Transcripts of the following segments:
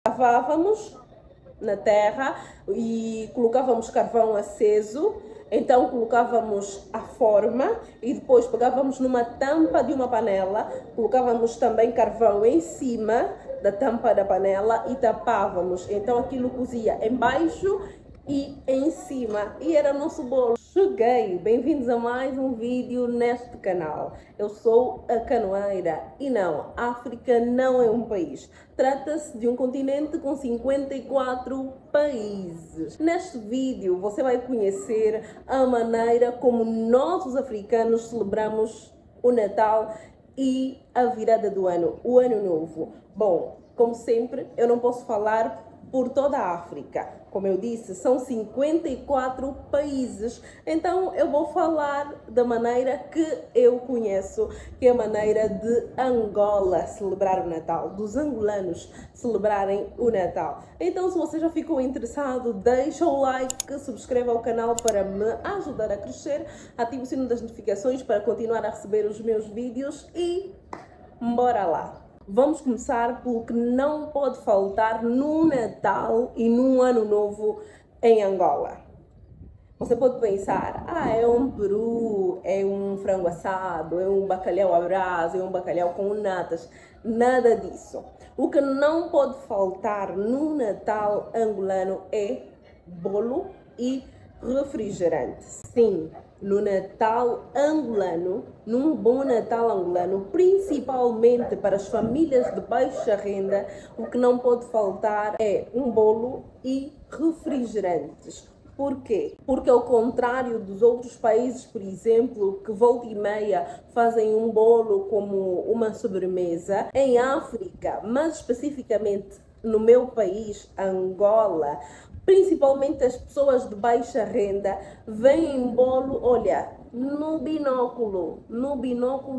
Cavávamos na terra e colocávamos carvão aceso. Então colocávamos a forma e depois pegávamos numa tampa de uma panela, colocávamos também carvão em cima da tampa da panela e tapávamos. Então aquilo cozia embaixo e em cima e era nosso bolo. Cheguei! Bem-vindos a mais um vídeo neste canal. Eu sou a Canoeira e não, a África não é um país. Trata-se de um continente com 54 países. Neste vídeo você vai conhecer a maneira como nós os africanos celebramos o Natal e a virada do ano, o Ano Novo. Bom, como sempre, eu não posso falar por toda a África. Como eu disse, são 54 países. Então eu vou falar da maneira que eu conheço, que é a maneira de Angola celebrar o Natal, dos angolanos celebrarem o Natal. Então se você já ficou interessado, deixa o like, subscreva o canal para me ajudar a crescer, ative o sino das notificações para continuar a receber os meus vídeos e bora lá! Vamos começar pelo que não pode faltar no Natal e no Ano Novo em Angola. Você pode pensar, é um peru, é um frango assado, é um bacalhau à brasa, é um bacalhau com natas. Nada disso. O que não pode faltar no Natal angolano é bolo e refrigerante. Sim, no Natal angolano, num bom Natal angolano, principalmente para as famílias de baixa renda, o que não pode faltar é um bolo e refrigerantes. Por quê? Porque ao contrário dos outros países, por exemplo, que volta e meia fazem um bolo como uma sobremesa, em África, mas especificamente no meu país, Angola, principalmente as pessoas de baixa renda, veem bolo, olha, no binóculo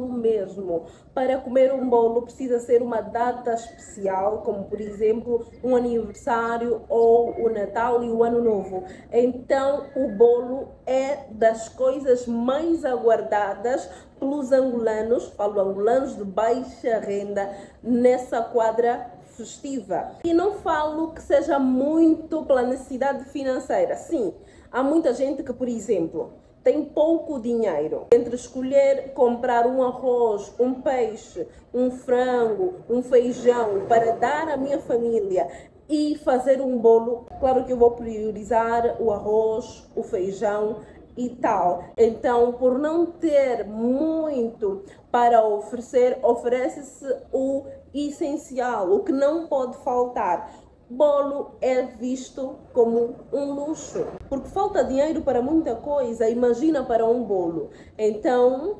mesmo. Para comer um bolo precisa ser uma data especial, como por exemplo um aniversário ou o Natal e o Ano Novo. Então o bolo é das coisas mais aguardadas pelos angolanos, falo angolanos de baixa renda, nessa quadra festiva. E não falo que seja muito pela necessidade financeira. Sim, há muita gente que, por exemplo, tem pouco dinheiro entre escolher comprar um arroz, um peixe, um frango, um feijão para dar à minha família e fazer um bolo. Claro que eu vou priorizar o arroz, o feijão e tal. Então, por não ter muito para oferecer, oferece-se o essencial, o que não pode faltar. Bolo é visto como um luxo, porque falta dinheiro para muita coisa, imagina para um bolo. Então,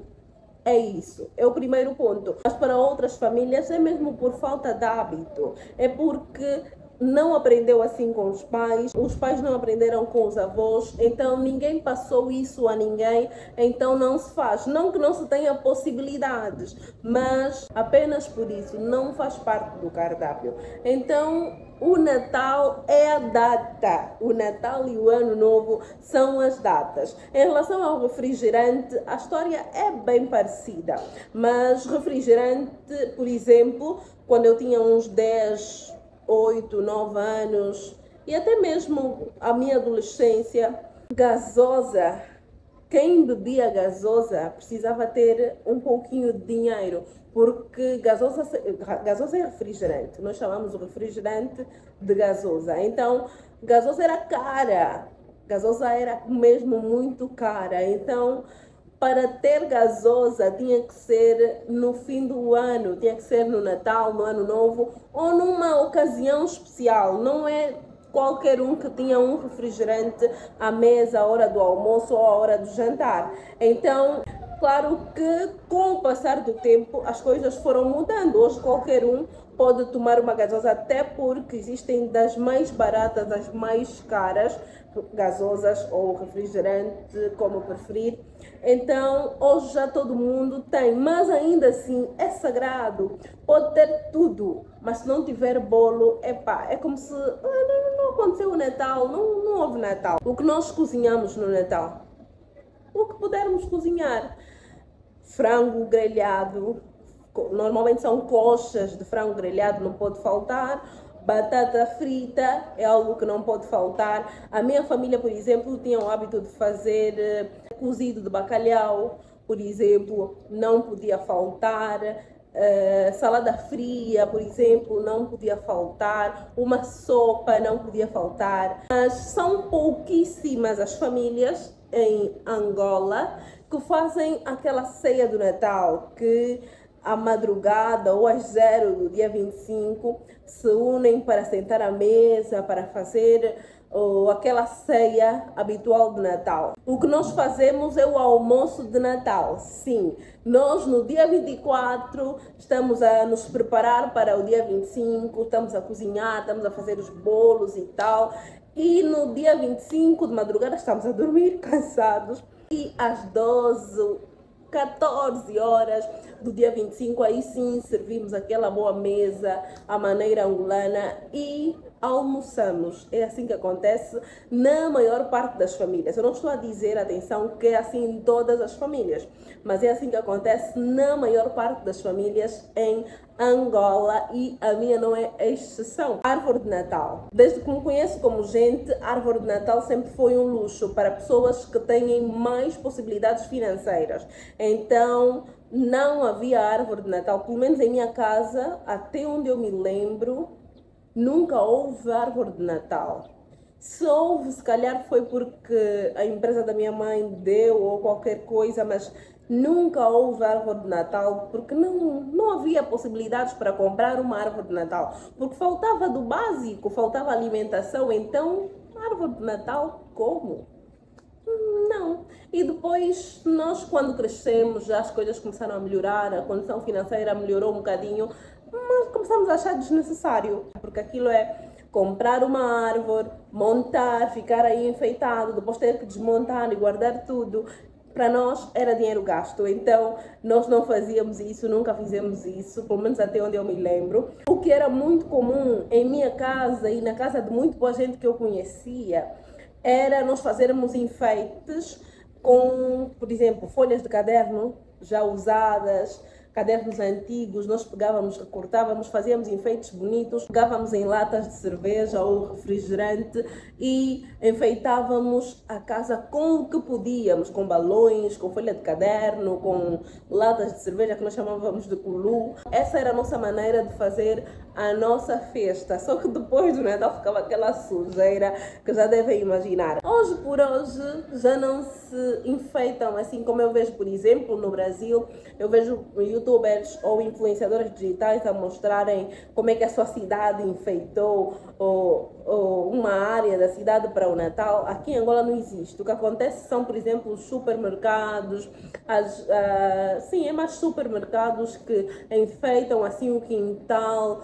é isso, é o primeiro ponto. Mas para outras famílias é mesmo por falta de hábito, é porque não aprendeu assim com os pais não aprenderam com os avós, então ninguém passou isso a ninguém, então não se faz. Não que não se tenha possibilidades, mas apenas por isso não faz parte do cardápio. Então o Natal é a data, o Natal e o Ano Novo são as datas. Em relação ao refrigerante, a história é bem parecida, mas refrigerante, por exemplo, quando eu tinha uns 8, 9 anos e até mesmo a minha adolescência, gasosa, quem bebia gasosa precisava ter um pouquinho de dinheiro, porque gasosa é refrigerante, nós chamamos o refrigerante de gasosa. Então gasosa era cara, gasosa era mesmo muito cara, então para ter gasosa tinha que ser no fim do ano, tinha que ser no Natal, no Ano Novo ou numa ocasião especial. Não é qualquer um que tinha um refrigerante à mesa, à hora do almoço ou à hora do jantar. Então, claro que com o passar do tempo as coisas foram mudando. Hoje qualquer um pode tomar uma gasosa, até porque existem das mais baratas às mais caras, gasosas ou refrigerante, como preferir. Então hoje já todo mundo tem, mas ainda assim é sagrado. Pode ter tudo, mas se não tiver bolo, é como se não aconteceu o Natal, não houve Natal. O que nós cozinhamos no Natal? O que pudermos cozinhar. Frango grelhado, normalmente são coxas de frango grelhado, não pode faltar. Batata frita é algo que não pode faltar. A minha família, por exemplo, tinha o hábito de fazer cozido de bacalhau, por exemplo, não podia faltar. Salada fria, por exemplo, não podia faltar. Uma sopa não podia faltar. Mas são pouquíssimas as famílias em Angola que fazem aquela ceia do Natal, que à madrugada ou às 0 do dia 25 se unem para sentar à mesa, para fazer aquela ceia habitual de Natal. O que nós fazemos é o almoço de Natal. Sim, nós no dia 24 estamos a nos preparar para o dia 25, estamos a cozinhar, estamos a fazer os bolos e tal. E no dia 25 de madrugada estamos a dormir cansados. E às 12, 14 horas do dia 25, aí sim servimos aquela boa mesa à maneira angolana e almoçamos. É assim que acontece na maior parte das famílias. Eu não estou a dizer, atenção, que é assim em todas as famílias, mas é assim que acontece na maior parte das famílias em Angola e a minha não é exceção. Árvore de Natal. Desde que me conheço como gente, árvore de Natal sempre foi um luxo para pessoas que têm mais possibilidades financeiras. Então, não havia árvore de Natal, pelo menos em minha casa, até onde eu me lembro, nunca houve árvore de Natal. Se houve, se calhar foi porque a empresa da minha mãe deu ou qualquer coisa, mas nunca houve árvore de Natal porque não havia possibilidades para comprar uma árvore de Natal. Porque faltava do básico, faltava alimentação, então árvore de Natal como? Não. E depois, nós quando crescemos, já as coisas começaram a melhorar, a condição financeira melhorou um bocadinho, mas começamos a achar desnecessário, porque aquilo é comprar uma árvore, montar, ficar aí enfeitado, depois ter que desmontar e guardar tudo. Para nós era dinheiro gasto, então nós não fazíamos isso, nunca fizemos isso, pelo menos até onde eu me lembro. O que era muito comum em minha casa e na casa de muito boa gente que eu conhecia, era nós fazermos enfeites com, por exemplo, folhas de caderno já usadas, cadernos antigos, nós pegávamos, recortávamos, fazíamos enfeites bonitos, pegávamos em latas de cerveja ou refrigerante e enfeitávamos a casa com o que podíamos, com balões, com folha de caderno, com latas de cerveja que nós chamávamos de culu. Essa era a nossa maneira de fazer a nossa festa, só que depois do Natal ficava aquela sujeira que já devem imaginar. Hoje por hoje já não se enfeitam assim como eu vejo, por exemplo, no Brasil, eu vejo youtubers ou influenciadores digitais a mostrarem como é que a sua cidade enfeitou ou uma área da cidade para o Natal. Aqui em Angola não existe. O que acontece são, por exemplo, os supermercados, sim, é mais supermercados que enfeitam assim o quintal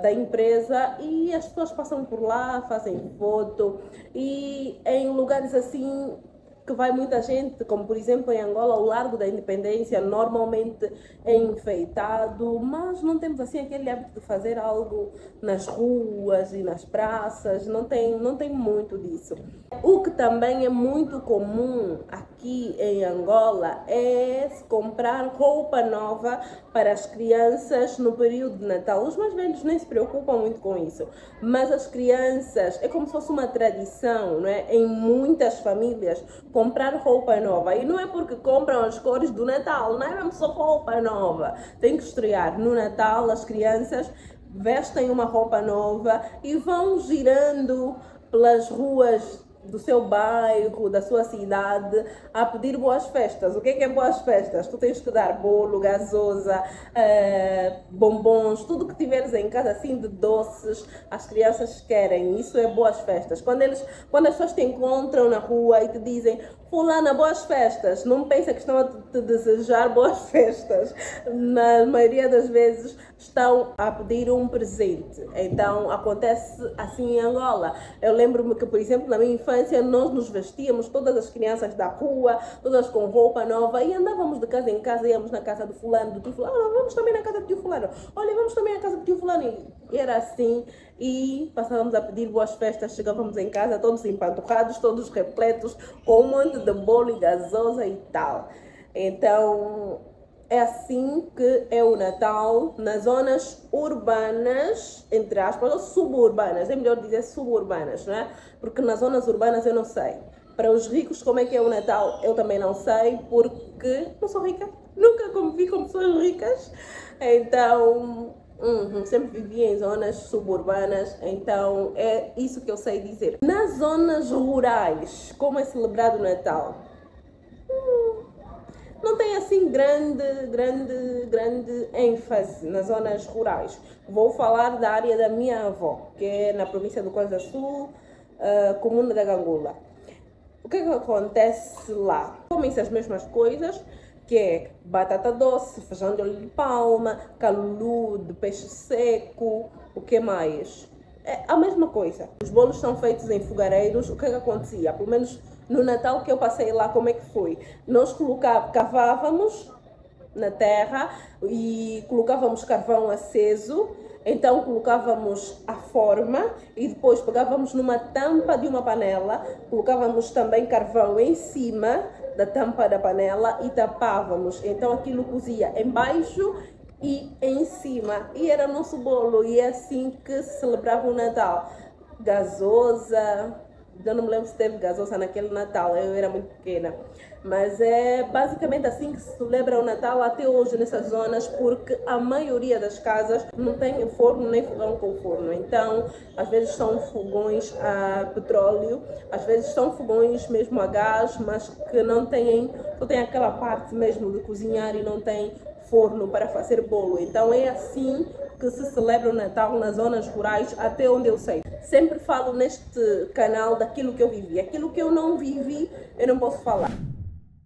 da empresa e as pessoas passam por lá, fazem foto e em lugares assim que vai muita gente, como por exemplo em Angola, o Largo da Independência normalmente é enfeitado, mas não temos assim aquele hábito de fazer algo nas ruas e nas praças, não tem muito disso. O que também é muito comum aqui em Angola é se comprar roupa nova para as crianças no período de Natal. Os mais velhos nem se preocupam muito com isso, mas as crianças, é como se fosse uma tradição, não é? Em muitas famílias, comprar roupa nova. E não é porque compram as cores do Natal, não é mesmo só roupa nova. Tem que estrear no Natal, as crianças vestem uma roupa nova e vão girando pelas ruas do seu bairro, da sua cidade, a pedir boas festas. O que é boas festas? Tu tens que dar bolo, gasosa, bombons, tudo que tiveres em casa assim de doces, as crianças querem. Isso é boas festas. Quando as pessoas te encontram na rua e te dizem fulana, boas festas, não pensa que estão a te desejar boas festas. Na maioria das vezes estão a pedir um presente. Então acontece assim em Angola. Eu lembro-me que, por exemplo, na minha infância nós nos vestíamos, todas as crianças da rua, todas com roupa nova e andávamos de casa em casa, íamos na casa do fulano, do tio fulano, vamos também na casa do tio fulano, olha, vamos também na casa do tio fulano. E era assim e passávamos a pedir boas festas, chegávamos em casa todos empanturrados, todos repletos, com um monte de bolo e gasosa e tal. Então é assim que é o Natal nas zonas urbanas, entre aspas, ou suburbanas, é melhor dizer suburbanas, não é? Porque nas zonas urbanas eu não sei. Para os ricos, como é que é o Natal, eu também não sei, porque não sou rica, nunca convivi com pessoas ricas, então sempre vivi em zonas suburbanas, então é isso que eu sei dizer. Nas zonas rurais, como é celebrado o Natal? Não tem assim grande ênfase nas zonas rurais. Vou falar da área da minha avó, que é na província do Kwanza Sul, comuna da Gangula. O que é que acontece lá? Comem-se as mesmas coisas, que é batata doce, feijão de olho de palma, calulu de peixe seco, o que mais? É a mesma coisa. Os bolos são feitos em fogareiros. O que é que acontecia? Pelo menos no Natal que eu passei lá, como é que foi? Nós cavávamos na terra e colocávamos carvão aceso, então colocávamos a forma e depois pegávamos numa tampa de uma panela, colocávamos também carvão em cima da tampa da panela e tapávamos, então aquilo cozia embaixo e em cima, e era nosso bolo, e é assim que se celebrava o Natal. Gasosa, eu não me lembro se teve gasosa naquele Natal, eu era muito pequena. Mas é basicamente assim que se celebra o Natal até hoje nessas zonas, porque a maioria das casas não tem forno nem fogão com forno. Então, às vezes são fogões a petróleo, às vezes são fogões mesmo a gás, mas que não têm, só tem aquela parte mesmo de cozinhar e não tem forno para fazer bolo. Então é assim que se celebra o Natal nas zonas rurais, até onde eu sei. Sempre falo neste canal daquilo que eu vivi. Aquilo que eu não vivi, eu não posso falar.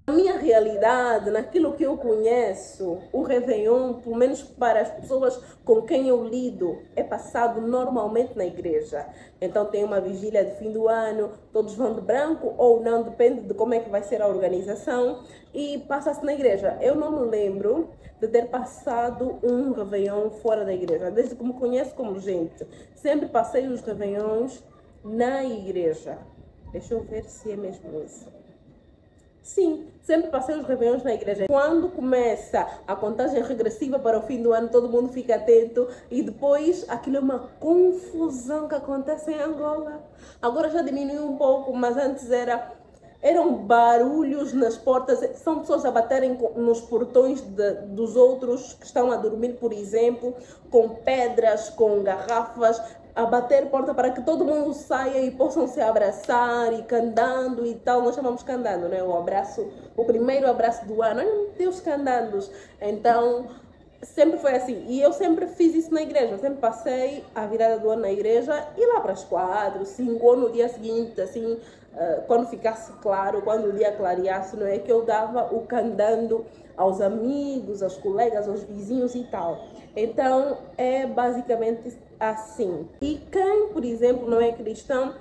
Na minha realidade, naquilo que eu conheço, o Réveillon, pelo menos para as pessoas com quem eu lido, é passado normalmente na igreja. Então tem uma vigília de fim do ano, todos vão de branco ou não, depende de como é que vai ser a organização, e passa-se na igreja. Eu não me lembro de ter passado um Réveillon fora da igreja, desde que me conheço como gente. Sempre passei os Réveillons na igreja. Deixa eu ver se é mesmo isso. Sim, sempre passei os Réveillons na igreja. Quando começa a contagem regressiva para o fim do ano, todo mundo fica atento e depois aquilo é uma confusão que acontece em Angola. Agora já diminuiu um pouco, mas antes eram barulhos nas portas, são pessoas a baterem nos portões dos outros que estão a dormir, por exemplo, com pedras, com garrafas, a bater porta para que todo mundo saia e possam se abraçar e cantando e tal. Nós chamamos cantando, né? O primeiro abraço do ano. Ai, meu Deus, cantando. Então, sempre foi assim. E eu sempre fiz isso na igreja. Eu sempre passei a virada do ano na igreja e lá para as 4, 5 ou no dia seguinte, assim, quando ficasse claro, quando o dia clareasse, não é? Que eu dava o cantando aos amigos, aos colegas, aos vizinhos e tal. Então, é basicamente assim. E quem, por exemplo, não é cristão,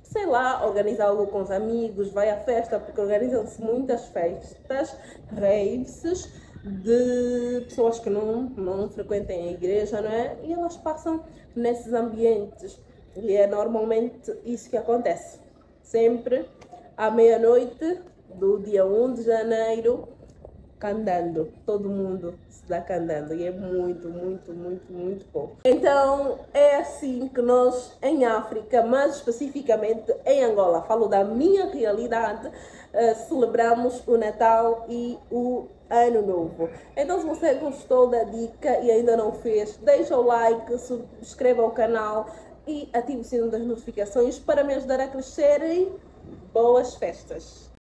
sei lá, organiza algo com os amigos, vai à festa, porque organizam-se muitas festas, raves, de pessoas que não frequentem a igreja, não é? E elas passam nesses ambientes. E é normalmente isso que acontece. Sempre à meia-noite do dia 1 de janeiro, cantando, todo mundo está cantando e é muito bom. Então é assim que nós em África, mas especificamente em Angola, falo da minha realidade, celebramos o Natal e o Ano Novo. Então se você gostou da dica e ainda não fez, deixa o like, subscreva o canal e ative o sino das notificações para me ajudar a crescer. E boas festas!